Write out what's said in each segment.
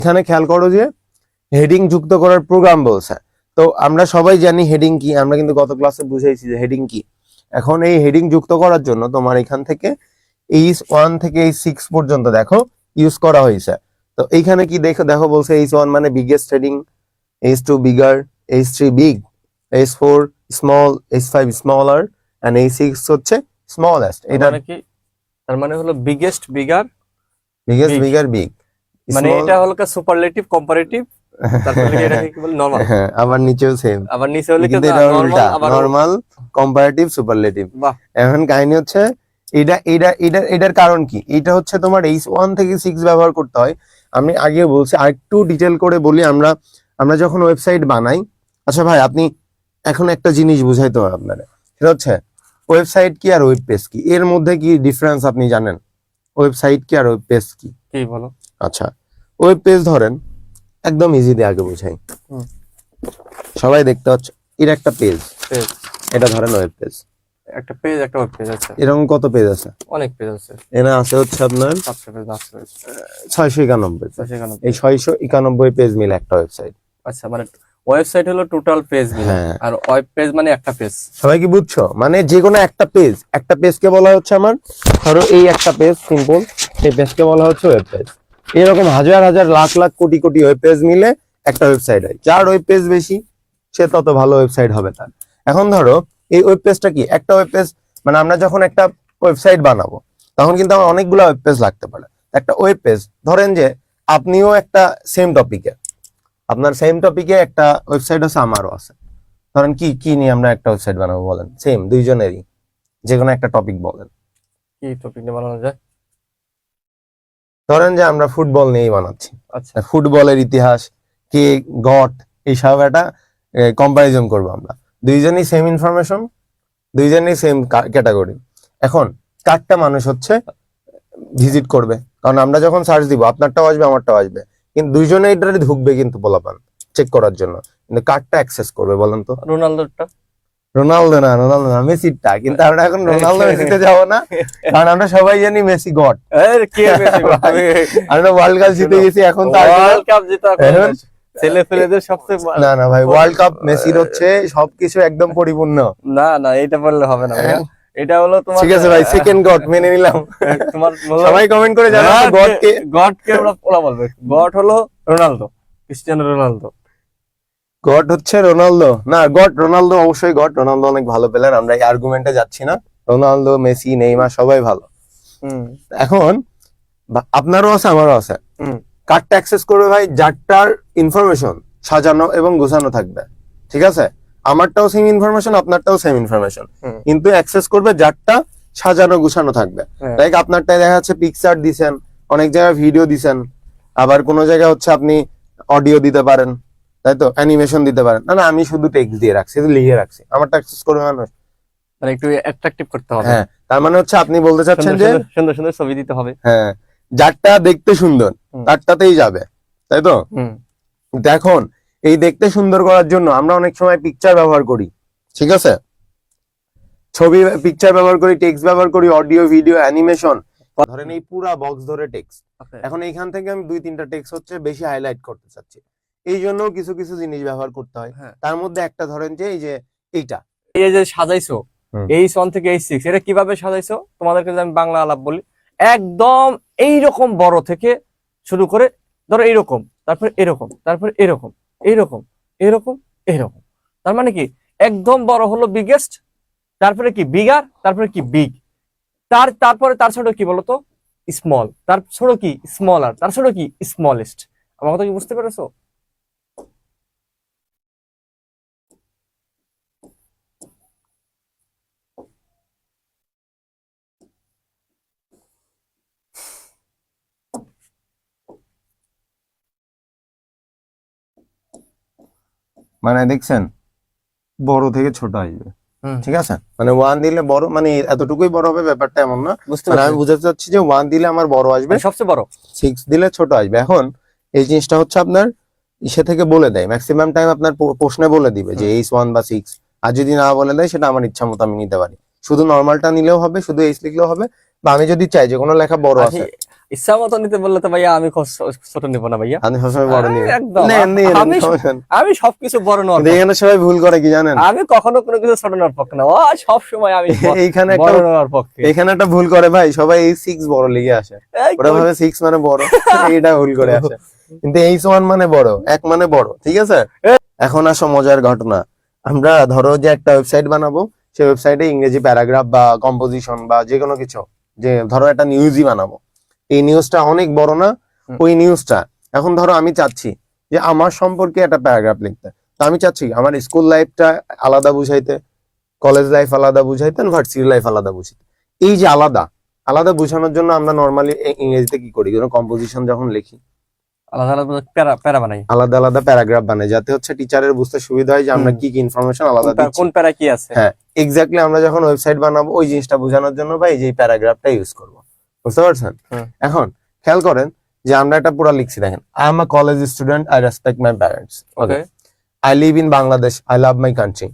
এখানে খেয়াল করো যে হেডিং যুক্ত করার প্রোগ্রাম বলছে। তো আমরা সবাই জানি হেডিং কি, আমরা কিন্তু গত ক্লাসে বুঝাইছি যে হেডিং কি। এখন এই হেডিং যুক্ত করার জন্য তোমার এখান থেকে H1 থেকে H6 পর্যন্ত দেখো ইউজ করা হয়েছে। তো এইখানে কি দেখো বলছে H1 মানে biggest heading, H2 bigger, H3 big, H4 small, H5 smaller and H6 হচ্ছে স্মলেস্ট। এটা মানে কি, তার মানে হলো biggest bigger biggest big। Bigger big, মানে এটা হলো সুপারলেটিভ কম্পারেটিভ, তারপরে এটাকে কি বলে নরমাল। হ্যাঁ, আবার নিচেও সেম, আবার নিচে হলে কি কিন্তু এটা উল্টা, নরমাল, আবার নরমাল কম্পারেটিভ সুপারলেটিভ। বাহ। এখন কাহিনী হচ্ছে এটার কারণ কি, এটা হচ্ছে তোমার H1 থেকে 6 ব্যবহার করতে হয়। আমি আগে বলছি, আরেকটু ডিটেল করে বলি। আমরা যখন ওয়েবসাইট বানাই, আচ্ছা ভাই আপনি এখন একটা জিনিস বুঝাইতে হবে আপনারা, সেটা হচ্ছে ওয়েবসাইট কি আর ওয়েব পেজ কি, এর মধ্যে কি ডিফারেন্স আপনি জানেন? ওয়েবসাইট কি আর ওয়েব পেজ কি? কি বলো? আচ্ছা, ওয়েব পেজ ধরেন, একদম ইজি দিয়ে আগে বুঝাই, সবাই দেখতে হচ্ছে এর একটা পেজ, এটা ধরেন ওয়েব পেজ, একটা পেজ, একটা ওয়েব পেজ আছে। এরকম কত পেজ আছে? অনেক পেজ আছে। এখানে আছে হচ্ছে আপনার 691। 691। এই 691 পেজ মিলে একটা ওয়েবসাইট। আচ্ছা, মানে ওয়েবসাইট হলো টোটাল পেজ মিলে, হ্যাঁ। আর ওয়েব পেজ মানে একটা পেজ। সবাই কি বুঝছো? মানে যে কোনো একটা পেজকে বলা হচ্ছে আমার, ধরো এই একটা পেজ সিম্পল, এই পেজকে বলা হচ্ছে ওয়েব পেজ। এরকম হাজার হাজার লাখ লাখ কোটি কোটি ওয়েব পেজ মিলে একটা ওয়েবসাইট হয়। যার ওয়েব পেজ বেশি সে তত ভালো ওয়েবসাইট হবে তার। এখন ধরো এই ওয়েব পেজটা কি, একটা ওয়েব পেজ মানে আমরা যখন একটা ওয়েবসাইট বানাবো তখন কিন্তু আমার অনেকগুলো ওয়েব পেজ লাগতে পারে। একটা ওয়েব পেজ ধরেন যে আপনিও একটা সেম টপিকে, আপনার সেম টপিকে একটা ওয়েবসাইট আছে, আমারও আছে। ধরেন কি কি নিয়ে আমরা একটা ওয়েবসাইট বানাবো বলেন? সেম দুইজনেরই, যে কোনো একটা টপিক বলেন। কি টপিক নিয়ে বানানো যায়? ধরেন যে আমরা ফুটবল নিয়েই বানাচ্ছি। আচ্ছা, ফুটবলের ইতিহাস, কে গট, এইসব একটা কম্পারিজন করবো আমরা। দুইজনই সেম ইনফরমেশন, দুইজনই সেম ক্যাটাগরি। এখন কারটা মানুষ হচ্ছে ভিজিট করবে, কারণ আমরা যখন সার্চ দিব আপনারটাও আসবে আমারটাও আসবে, কিন্তু দুইজনে এটারে ঢুকবে কিন্তু বলাপান চেক করার জন্য, কিন্তু কারটা অ্যাক্সেস করবে বলেন তো? রোনালদোরটা। রোনালদো না মেসিটা। কিন্তু আমরা এখন রোনালদো মেসিতে যাবো না, কারণ আমরা সবাই জানি মেসি গড। আমরা ওয়ার্ল্ড কাপ জিতে গেছি, এখন তো ওয়ার্ল্ড কাপ জেতা এখন ছেলে পেলেদের সবচেয়ে না ভাই, ওয়ার্ল্ড কাপ মেসির হচ্ছে সবকিছু একদম পরিপূর্ণ। না এটা বললে হবে না ভাইয়া। এটা হলো তোমার, ঠিক আছে ভাই, সেকেন্ড গড মেনে নিলাম। তোমার সবাই কমেন্ট করে জানাও গড কে ওরা বলবে। গড হলো রোনালদো, ক্রিস্টিয়ানো রোনালদো। গড হচ্ছে রোনালদো না, রোনালদো অবশ্যই গড। রোনালদো অনেক ভালো প্লেয়ার, আমরা এই আর্গুমেন্টে যাচ্ছি না। রোনালদো, মেসি, নেইমার সবাই ভালো। এখন আপনারও আছে আমারও আছে, কার্ডটা অ্যাক্সেস করবে ভাই যারটার ইনফরমেশন সাজানো এবং গোছানো থাকবে। ঠিক আছে, আমারটাও সেম ইনফরমেশন, আপনারটাও সেম ইনফরমেশন, কিন্তু অ্যাক্সেস করবে যারটা সাজানো গোছানো থাকবে। লাইক আপনারটাই দেখা যাচ্ছে পিকচার দিছেন, অনেক জায়গায় ভিডিও দিছেন, আবার কোনো জায়গায় হচ্ছে আপনি অডিও দিতে পারেন, তাই তো, অ্যানিমেশন দিতে পারেন। না আমি শুধু টেক্সট দিয়ে রাখছি, লিখে রাখছি, আমারটা অ্যাক্সেস করবে মানুষ। মানে একটু অ্যাট্রাকটিভ করতে হবে। হ্যাঁ, তার মানে হচ্ছে আপনি বলতে চাচ্ছেন যে সুন্দর সুন্দর ছবি দিতে হবে। হ্যাঁ, যারটা দেখতে সুন্দর তারটাতেই যাবে, তাই তো। এখন এই দেখতে সুন্দর করার জন্য আমরা অনেক সময় পিকচার ব্যবহার করি, ঠিক আছে, ছবি পিকচার ব্যবহার করি, টেক্সট ব্যবহার করি, অডিও ভিডিও অ্যানিমেশন। ধরেন এই পুরা বক্স ধরে টেক্সট, এখন এইখান থেকে আমি 2-3টা টেক্সট হচ্ছে বেশি হাইলাইট করতে চাচ্ছি, এই জন্য কিছু কিছু জিনিস ব্যবহার করতে হয়। তার মধ্যে একটা ধরেন যে এই যে এইটা, এই যে সাজাইছো H1 থেকে H6, এটা কিভাবে সাজাইছো তোমাদেরকে আমি বাংলা আলাপ বলি। একদম এইরকম বড় থেকে শুরু করে ধরো এইরকম, তারপর এরকম, তারপর এরকম, এইরকম, এরকম, এরকম। তার মানে কি, একদম বড় হলো বিগেস্ট, তারপরে কি বিগার, তারপরে কি বিগ, তারপরে তার ছোট কি বলতো স্মল, তার ছোট কি স্মলার, তার ছোট কি স্মলেস্ট। আমার কথা কি বুঝতে পেরেছো? মানে দেখছেন বড় থেকে ছোট আসবে, ঠিক আছে, মানে 1 দিলে বড়, মানে এতটুকুই বড় হবে ব্যাপারটা এমন না। মানে আমি বুঝাতে চাচ্ছি যে 1 দিলে আমার বড় আসবে, সবচেয়ে বড়, 6 দিলে ছোট আসবে। এখন এই জিনিসটা হচ্ছে আপনার ইসে থেকে বলে দেয়, ম্যাক্সিমাম টাইম আপনার প্রশ্নে বলে দিবে যে H1 বা 6, আর যদি না বলে দেয় সেটা আমার ইচ্ছা মতো আমি নিতে পারি। শুধু নর্মালটা নিলেও হবে, শুধু H লিখলেও হবে, বা আমি যদি চাই যে কোনো লেখা বড় আছে। ইচ্ছা মতো নিতে বললে তো ভাইয়া আমি ছোট নিব না ভাইয়া, আপনি সবসময় বড় নিবেন। একদম নেন, নিন, আমি সমস্যা নেই। আমি সবকিছু বড় নেওয়ার কিন্তু এখানে সবাই ভুল করে কি জানেন, আমি কখনো কোনো কিছু ছোট নেওয়ার পক্ষে না, ও সব সময় আমি এইখানে বড় একটা নেওয়ার পক্ষে। এখানে একটা ভুল করে ভাই, সবাই এই 6 বড় লিগে আসে, এই ওরা ভাবে 6 মানে বড়, এইটা ভুল করে আসে। কিন্তু H1 মানে বড়, 1 মানে বড়, ঠিক আছে। এখন আসো মজার ঘটনা। আমরা ধরো যে একটা ওয়েবসাইট বানাবো, সেই ওয়েবসাইটে ইংরেজি প্যারাগ্রাফ বা কম্পোজিশন বা যে কোনো কিছু, যে ধরো একটা নিউজই বানাবো, এই নিউজটা অনেক বড় না, ওই নিউজটা এখন ধরো আমি চাচ্ছি যে আমার সম্পর্কে একটা প্যারাগ্রাফ লিখতে, তো আমি চাচ্ছি আমার স্কুল লাইফটা আলাদা বুঝাইতে, কলেজ লাইফ আলাদা বুঝাইতে, ভার্সিটি লাইফ আলাদা বুঝাইতে। এই যে আলাদা আলাদা বোঝানোর জন্য আমরা নর্মালি ইংরেজিতে কি করি, কম্পোজিশন যখন লিখি আলাদা আলাদা প্যারা প্যারা বানাই, আলাদা আলাদা প্যারাগ্রাফ বানাই, যাতে হচ্ছে টিচারের বুঝতে সুবিধা হয় যে আমরা কি কি ইনফরমেশন আলাদা দিচ্ছি, কোন প্যারা কি আছে। হ্যাঁ এক্স্যাক্টলি। আমরা যখন ওয়েবসাইট বানাবো ওই জিনিসটা বোঝানোর জন্য ভাই যে প্যারাগ্রাফটা ইউজ করব, বুঝতে পারছেন। এখন খেয়াল করেন যে আমরা একটা পুরো লিখছি, দেখেন, I am a college student, I respect my parents, okay, I live in Bangladesh, I love my country,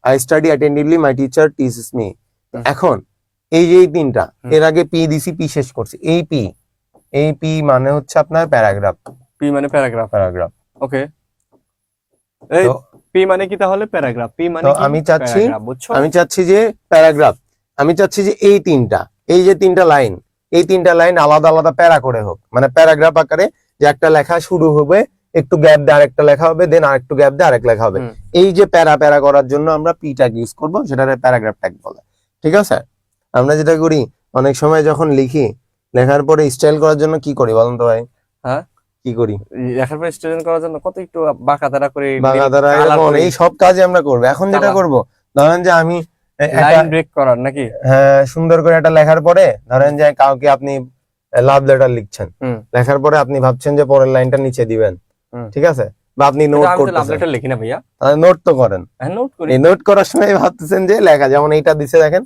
I study attentively, my teacher teaches me. এখন এই যে এই তিনটা, এর আগে পি দিছি, পি শেষ করছি, এই পি মানে হচ্ছে আপনার প্যারাগ্রাফ, পি মানে প্যারাগ্রাফ, প্যারাগ্রাফ, ওকে। এই পি মানে কি তাহলে প্যারাগ্রাফ, পি মানে কি আমি চাচ্ছি, প্যারাগ্রাফ, বুঝছো? আমি চাচ্ছি যে প্যারাগ্রাফ, আমি চাচ্ছি যে এই তিনটা, এই যে তিনটা লাইন, এই তিনটা লাইন আলাদা আলাদা প্যারা করে হোক, মানে প্যারাগ্রাফ আকারে, যে একটা লেখা শুরু হবে, একটু গ্যাপ দিয়ে আরেকটা লেখা হবে, দেন আরেকটু গ্যাপ দিয়ে আরেক লেখা হবে। এই যে প্যারা প্যারা করার জন্য আমরা পি ট্যাগ ইউজ করবো, সেটা প্যারাগ্রাফ ট্যাগ বলে, ঠিক আছে। আমরা যেটা করি অনেক সময় যখন লিখি, লেখার পরে স্টাইল করার জন্য কি করি বলেন তো ভাই? হ্যাঁ, কি করি? লেখার পরে স্টাইল করার জন্য কত একটু বাঁকা তারা করে, বাঁকা দ্বারা এরকম এই সব কাজে আমরা করবো। এখন যেটা করব, ধরেন যে আমি লাইন ব্রেক করার নাকি, হ্যাঁ, সুন্দর করে একটা লেখার পরে ধরেন যে কাউকে আপনি লাভ লেটার লিখছেন, লেখার পরে আপনি ভাবছেন যে পরের লাইনটা নিচে দিবেন, ঠিক আছে, বা আপনি নোট করতেছেন। লাভ লেটার লিখি না ভাইয়া, নোট তো করেন, নোট করি। এই নোট করার সময় ভাবতেছেন যে লেখা, যেমন এইটা দিছে দেখেন,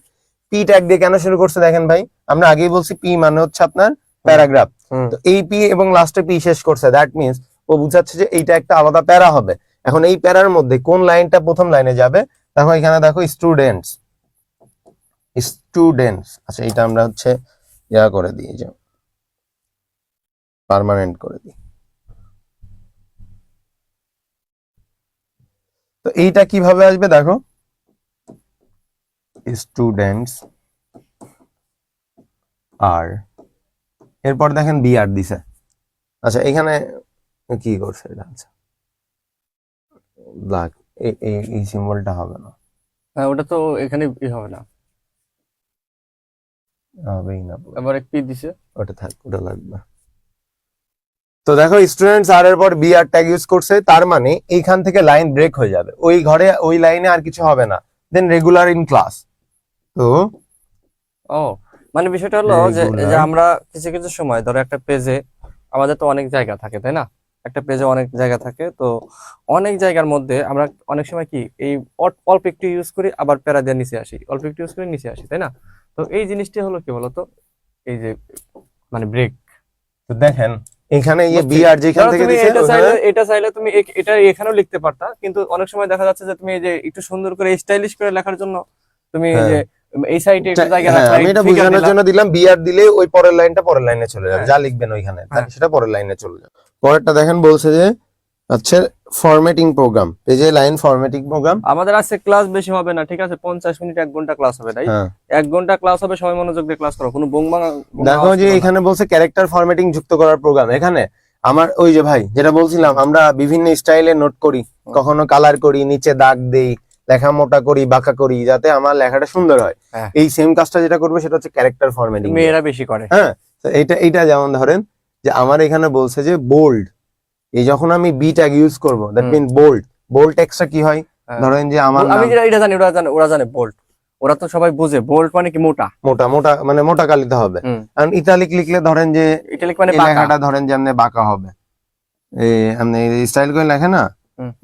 পি ট্যাগ দিয়ে কেন শুরু করছে দেখেন ভাই, আমরা আগেই বলছি পি মানে হচ্ছে আপনার প্যারাগ্রাফ, তো এই পি এবং লাস্টে পি শেষ করছে, দ্যাট মিন্স ও বুঝাচ্ছে যে এইটা একটা আলাদা প্যারা হবে। এখন এই প্যারার মধ্যে কোন লাইনটা প্রথম লাইনে যাবে, দেখো এখানে দেখো স্টুডেন্টস, স্টুডেন্টস, আচ্ছা এটা আমরা হচ্ছে ইয়া করে দিই, যে পার্মানেন্ট করে দিই। তো এইটা কিভাবে আসবে দেখো, স্টুডেন্টস আর এরপর দেখেন বি আর দিছে, আচ্ছা এখানে কি করছে এটা, আচ্ছা ব্ল্যাক, এই সিম্বলটা হবে না, হ্যাঁ ওটা তো এখানে হবে না, হবেই না, আবার এক পি দিছে, ওটা থাক, ওটা লাগবে। তো দেখো স্টুডেন্টস আর এর পর বি আর ট্যাগ ইউজ করছে, তার মানে এইখান থেকে লাইন ব্রেক হয়ে যাবে, ওই ঘরে ওই লাইনে আর কিছু হবে না, দেন রেগুলার ইন ক্লাস। তো ও মানে বিষয়টা হলো যে আমরা কিছু কিছু সময় ধরো একটা পেজে আমাদের তো অনেক জায়গা থাকে, তাই না, একটা পেজে অনেক জায়গা থাকে, তো অনেক জায়গার মধ্যে আমরা অনেক সময় কি এই অল্প একটু ইউজ করি, আবার প্যারা দিয়ে নিচে আসি, অল্প একটু ইউজ করে নিচে আসি, তাই না। তো এই জিনিসটি হলো কি বলতো, এই যে মানে ব্রেক। তো দেখেন এখানে এই বি আর যেখান থেকে দিছে, এটা চাইলে তুমি এটা এখানেও লিখতে পারতা, কিন্তু অনেক সময় দেখা যাচ্ছে যে তুমি এই যে একটু সুন্দর করে স্টাইলিশ করে লেখার জন্য তুমি এই যে এই সাইডে একটু জায়গা রাখলা, আমি এটা বোঝানোর জন্য দিলাম, বি আর দিলে ওই পরের লাইনটা পরের লাইনে চলে যাবে, যা লিখবেন ওইখানে সেটা পরের লাইনে চলে যাবে। পরেরটা দেখেন বলছে যে আচ্ছা ফরম্যাটিং প্রোগ্রাম, পেজে লাইন ফরম্যাটিং প্রোগ্রাম। আমাদের আজকে ক্লাস বেশি হবে না, ঠিক আছে, 50 মিনিট 1 ঘন্টা ক্লাস হবে, তাই 1 ঘন্টা ক্লাস হবে, সবাই মনোযোগ দিয়ে ক্লাস করো, কোনো বোংবাং। দেখো যে এখানে বলছে ক্যারেক্টার ফরম্যাটিং যুক্ত করার প্রোগ্রাম, এখানে আমার ওই যে ভাই যেটা বলছিলাম, আমরা বিভিন্ন স্টাইলে নোট করি, কখনো কালার করি, নিচে দাগ দেই, লেখা মোটা করি, বাঁকা করি, যাতে আমার লেখাটা সুন্দর হয়। এই সেম কাজটা যেটা করবে সেটা হচ্ছে ক্যারেক্টার ফরম্যাটিং, মেয়েরা বেশি করে। হ্যাঁ, তো এইটা যেমন ধরেন যে আমার এখানে বলছে যে বোল্ড, এই যখন আমি বি ট্যাগ ইউজ করব, দ্যাট মিন বোল্ড, বোল্ড টেক্সটটা কি হয়, ধরেন যে আমার আমি এটা জানি, ওরা জানে বোল্ড, ওরা তো সবাই বুঝে বোল্ড মানে কি মোটা, মোটা মোটা মানে মোটা কালিতে হবে। কারণ ইটালিক লিখলে ধরেন যে ইটালিক মানে লেখাটা ধরেন যে এমনি বাঁকা হবে, এমনি স্টাইল করে লেখে না,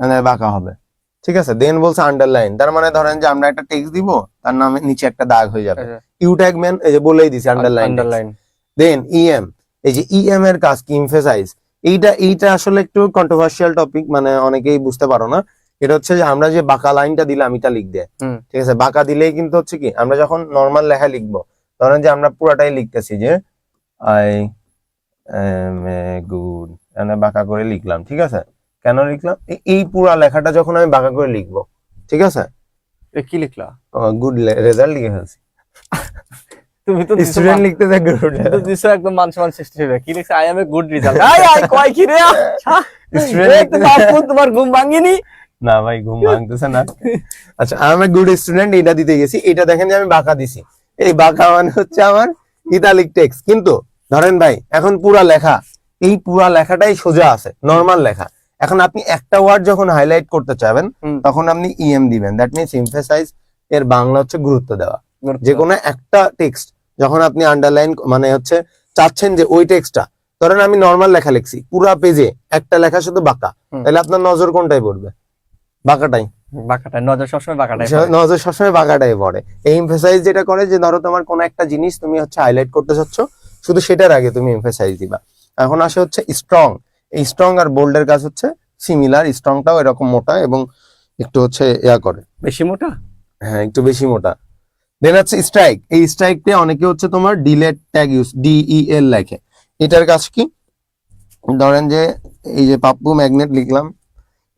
এমনি বাঁকা হবে, ঠিক আছে। দেন বলছে আন্ডারলাইন, তার মানে ধরেন যে আমরা একটা টেক্সট দিব, তার নামে নিচে একটা দাগ হয়ে যাবে, ইউ ট্যাগ ম্যান এই যে বলেই দিছি আন্ডারলাইন। দেন ইএম, এই যে ইএম এর কাজ কি, এমফেসাইজ। এইটা আসলে একটু কন্ট্রোভার্সিয়াল টপিক, মানে অনেকেই বুঝতে পারো না। এটা হচ্ছে যে আমরা যে বাঁকা লাইনটা দিলাম ইটালিক দিয়ে, ঠিক আছে, বাঁকা দিলেই কিন্তু হচ্ছে কি, আমরা যখন নর্মাল লেখা লিখবো, ধরেন যে আমরা পুরাটাই লিখতেছি যে আই গুড, মানে বাঁকা করে লিখলাম, ঠিক আছে? কেন লিখলাম? এই পুরা লেখাটা যখন আমি বাঁকা করে লিখবো, ঠিক আছে, এ কি লিখলা? গুড রেজাল্ট লিখে ফেলছি। তুমি তো দিছো স্টুডেন্ট লিখতে থাকবে তুমি তো দিছো একদম মান সম্মান সৃষ্টি হবে। কি লিখছে? I M a good result. I I কয় কি রে? স্টুডেন্ট বাপু তোমার ঘুম ভাঙিনি? না ভাই, ঘুম ভাঙতেছে না। আচ্ছা, আমি গুড স্টুডেন্ট এটা দিতে গেছি, এটা দেখেন যে আমি বাঁকা দিছি। এই বাঁকা মানে হচ্ছে আমার ইতালিক টেক্সট। কিন্তু ধরেন ভাই, এখন পুরা লেখা, এই পুরা লেখাটাই সোজা আছে, নরমাল লেখা। এখন আপনি একটা ওয়ার্ড যখন হাইলাইট করতে চাবেন, তখন আপনি ইএম দিবেন, দ্যাট মিনস এমফাসাইজ। এর বাংলা হচ্ছে গুরুত্ব দেওয়া। যে কোনো একটা টেক্সট যখন আপনি আন্ডারলাইন মানে হচ্ছে চাচ্ছেন যে ওই টেক্সটটা, ধরেন আমি নরমাল লেখা লিখছি, পুরা পেজে একটা লেখা শুধু বাঁকা, তাহলে আপনার নজর কোনটাই পড়বে? বাঁকাটাই। বাঁকাটাই নজর সবসময় বাঁকাটাই নজর সবসময় বাঁকাটাই পড়ে। এই এমফাসাইজ যেটা করে যে ধরো তোমার কোন একটা জিনিস তুমি হচ্ছে হাইলাইট করতে চাচ্ছ, শুধু সেটার আগে তুমি এমফাসাইজ দিবা। এখন আসে হচ্ছে স্ট্রং। এই স্ট্রং আর বোল্ডের কাজ হচ্ছে সিমিলার, স্ট্রংটাও এরকম মোটা এবং একটু হচ্ছে ইয়া করে, বেশি মোটা। হ্যাঁ একটু বেশি মোটা। দেন হচ্ছে স্ট্রাইক। এই স্ট্রাইকতে অনেকে হচ্ছে তোমার ডিলেট ট্যাগ ইউজ, DEL লেখে। এটার কাজ কি? ধরেন যে এই যে পাপ্পু ম্যাগনেট লিখলাম,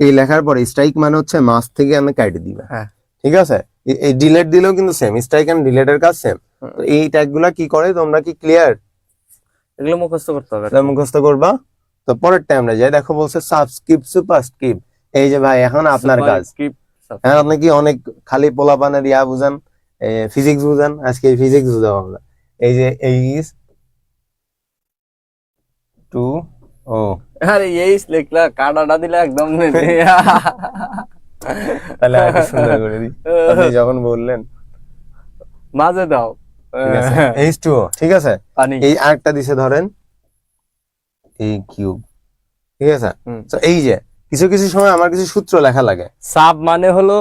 এই লেখার পরে স্ট্রাইক মানে হচ্ছে মাস থেকে আমি কাটে দিবে, হ্যাঁ ঠিক আছে? এই ডিলেট দিলেও কিন্তু সেম, স্ট্রাইক এন্ড ডিলেটের কাজ সেম। তো এই ট্যাগ গুলা কি করে, তোমরা কি ক্লিয়ার? এগুলো মুখস্থ করতে হবে। মুখস্থ করবা। তো পরের টাইম আমরা যাই, দেখো বলছে সাবস্ক্রিপ্ট সুপারস্ক্রিপ্ট। এই যে ভাই, এখন আপনার কাজ। হ্যাঁ, আপনি কি অনেক খালি পোলাপানের ইয়া বুঝান, ফিজিক্স বুঝান, আজকে ফিজিক্স বুঝাবো আমরা। এই যে এইচ টু ও, আরে এই লিখলা কাটাটা দিলে একদম তাহলে আরেকটু সুন্দর করে দিই। আপনি যখন বললেন মাঝে দাও, H2O, ঠিক আছে? পানি। এই আরেকটা দিছে ধরেন এই কিউব, ঠিক আছে? তো এই যে কিছু কিছু সময় আমার কিছু সূত্র লেখা লাগে। সাব মানে হলো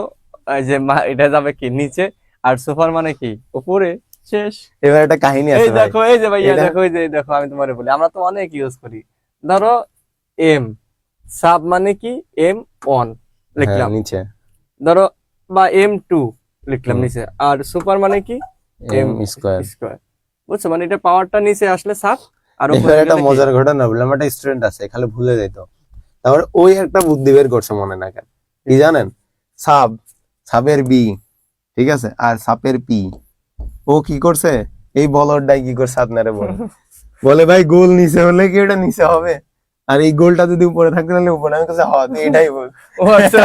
এই যে এটা যাবে কি নিচে, আর সুপার মানে কি উপরে, শেষ। এবার একটা কাহিনী এই আছে ভাই। দেখো, এই যে ভাইয়া দেখো, এই যে দেখো, আমি তোমারে বলি, আমরা তো অনেক ইউজ করি। ধরো এম, সাব মানে কি M1 লিখলাম নিচে, ধরো, বা M2 লিখলাম নিচে, আর সুপার মানে কি M স্কয়ার। স্কয়ার। বুঝছো? মানে এটা পাওয়ারটা নিচে আসলে সাব, আর এবার উপরে একটা মজার ঘটনা বললাম, একটা স্টুডেন্ট আছে খালি ভুলে যেত, তারপর ওই একটা বুদ্ধি বের করছে মনে না কেন, কি জানেন? সাব, সাবের বি, ঠিক আছে, আর সাপের পি। ও কি করছে, এই বলরটাই কি করছে আপনারে বলে ভাই গোল নিচে হলে কি এটা নিচে হবে, আর এই গোলটা যদি উপরে থাকতে তাহলে উপরে। আমি কাছে হয় তুই এটাই বল। ও আচ্ছা,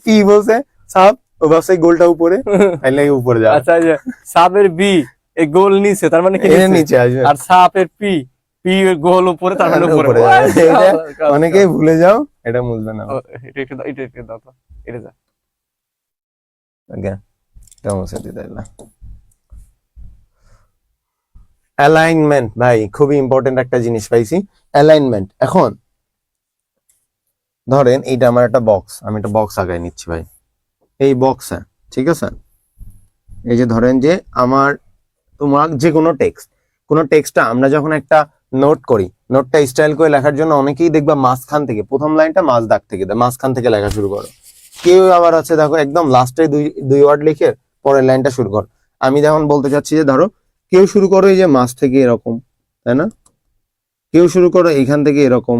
পি বলছে সাপ, ও ভাবছে গোলটা উপরে, তাইলে উপরে যাবে। আচ্ছা, এই যে সাবের বি, এই গোল নিচে, তার মানে কি এটা নিচে আসবে, আর সাপের পি, পি এর গোল উপরে, তার মানে উপরে যাবে। এটা অনেকেই ভুলে যাও, এটা বুঝবে না। এটা একটু দাও তো, এটা যা ওকে, কেমন সাথে তাইলা অ্যালাইনমেন্ট। ভাই খুবই ইম্পর্টেন্ট একটা জিনিস পাইছি, অ্যালাইনমেন্ট। এখন ধরেন এইটা আমার একটা বক্স, আমি একটা বক্স আগাই নিচ্ছি ভাই, এই বক্সে, ঠিক আছে? এই যে ধরেন যে আমার তোমার যে কোনো টেক্সটটা আমরা যখন একটা নোট করি, নোটটা স্টাইল করে লেখার জন্য অনেকেই দেখবা মাঝখান থেকে, প্রথম লাইনটা মাঝ দাগ থেকে দেয়, মাঝখান থেকে লেখা শুরু করো। কেউ আবার আছে দেখো একদম লাস্টে দুই ওয়ার্ড লিখে পরের লাইনটা শুরু কর। আমি যেমন বলতে চাচ্ছি যে ধরো কেউ শুরু করো এই যে মাঝ থেকে এরকম, তাই না? কেউ শুরু করো এইখান থেকে এরকম।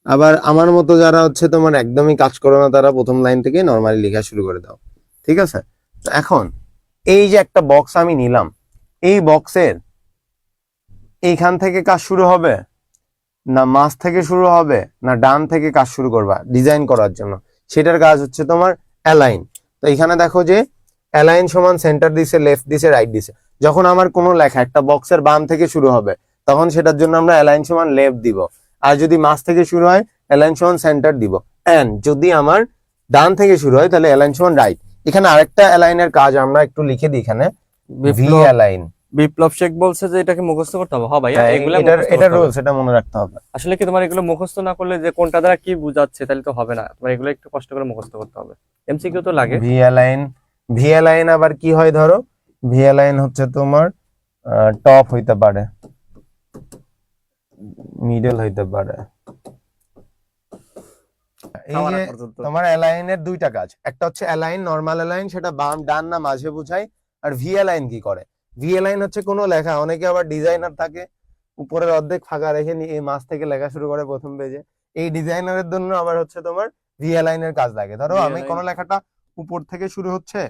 আবার আমার মতো যারা হচ্ছে তোমার একদমই কাজ করো না, তারা প্রথম লাইন থেকে নর্মালি লেখা শুরু করে দাও, ঠিক আছে? তো এখন এই যে একটা বক্স আমি নিলাম, এই বক্সের এইখান থেকে কাজ শুরু হবে না মাঝ থেকে শুরু হবে না ডান থেকে কাজ শুরু করবা ডিজাইন করার জন্য, সেটার কাজ হচ্ছে তোমার অ্যালাইন। তো এখানে দেখো যে অ্যালাইন সমান সেন্টার দিছে, লেফট দিছে, রাইট দিছে। যখন আমার কোনো লেখা একটা বক্সের বাম থেকে শুরু হবে, তখন সেটার জন্য আমরা অ্যালাইন সমান লেফট দিব। আর যদি মাঝ থেকে শুরু হয়, অ্যালাইন সমান সেন্টার দিব। এন্ড যদি আমার ডান থেকে শুরু হয়, তাহলে অ্যালাইন সমান রাইট। এখানে আরেকটা অ্যালাইনের কাজ আমরা একটু লিখে দিই এখানে, ভি অ্যালাইন। বিপ্লব শেখ বলছে যে এটাকে মুখস্থ করতে হবে। হ্যাঁ ভাইয়া, এগুলো এটা রুলস, এটা মনে রাখতে হবে। আসলে কি তোমার এগুলো মুখস্থ না করলে যে কোনটা দ্বারা কি বোঝাচ্ছে তাহলে তো হবে না, তোমার এগুলো একটু কষ্ট করে মুখস্থ করতে হবে। এমসিকিউ তো লাগে। ভি অ্যালাইন আবার কি হয়, ধরো ভি অ্যালাইন হচ্ছে তোমার টপ হইতে পারে, মিডল হইতে পারে। এই যে তোমার অ্যালাইনের দুইটা কাজ, একটা হচ্ছে অ্যালাইন নরমাল অ্যালাইন, সেটা বাম ডান না মাঝে বোঝায়। আর ভি অ্যালাইন কি করে, ভি লাইন হচ্ছে কোনো লেখা, অনেকে আবার ডিজাইনার থাকে উপরের অর্ধেক ফাঁকা রেখে এই মাঝ থেকে লেখা শুরু করে প্রথম পেজে। এই ডিজাইনারের জন্য আবার হচ্ছে তোমার ভি লাইনের কাজ লাগে। ধরো VA আমি line- কোনো লেখাটা উপর থেকে শুরু হচ্ছে,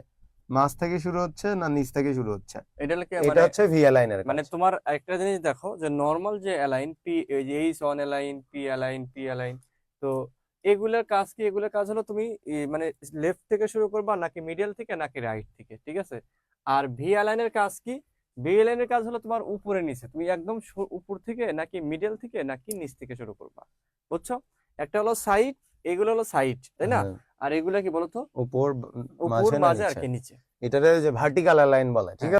মাঝ থেকে শুরু হচ্ছে, না নিচ থেকে শুরু হচ্ছে, এটা কি এটা মানে হচ্ছে ভি লাইনের মানে তোমার একটা জিনিস দেখো যে নর্মাল যে অ্যালাইন পি এই যে H one align P align P align, তো এগুলোর কাজ কি? এগুলোর কাজ হলো তুমি মানে লেফট থেকে শুরু করবা নাকি মিডল থেকে নাকি রাইট থেকে, ঠিক আছে? আর ভি অ্যালাইনের কাজ কি? ভি অ্যালাইনের কাজ হলো তোমার উপরে নিচে, তুমি একদম উপর থেকে নাকি মিডল থেকে নাকি নিচ থেকে শুরু করবা, বুঝছো? একটা হলো সাইড, এগুলো হলো সাইড, তাই না? আর এগুলা কি বলতো? উপর, উপর মাঝে না মাঝে আর নিচে। কি নিচে। এটারে যে ভার্টিক্যাল লাইন বলে, ঠিক আছে।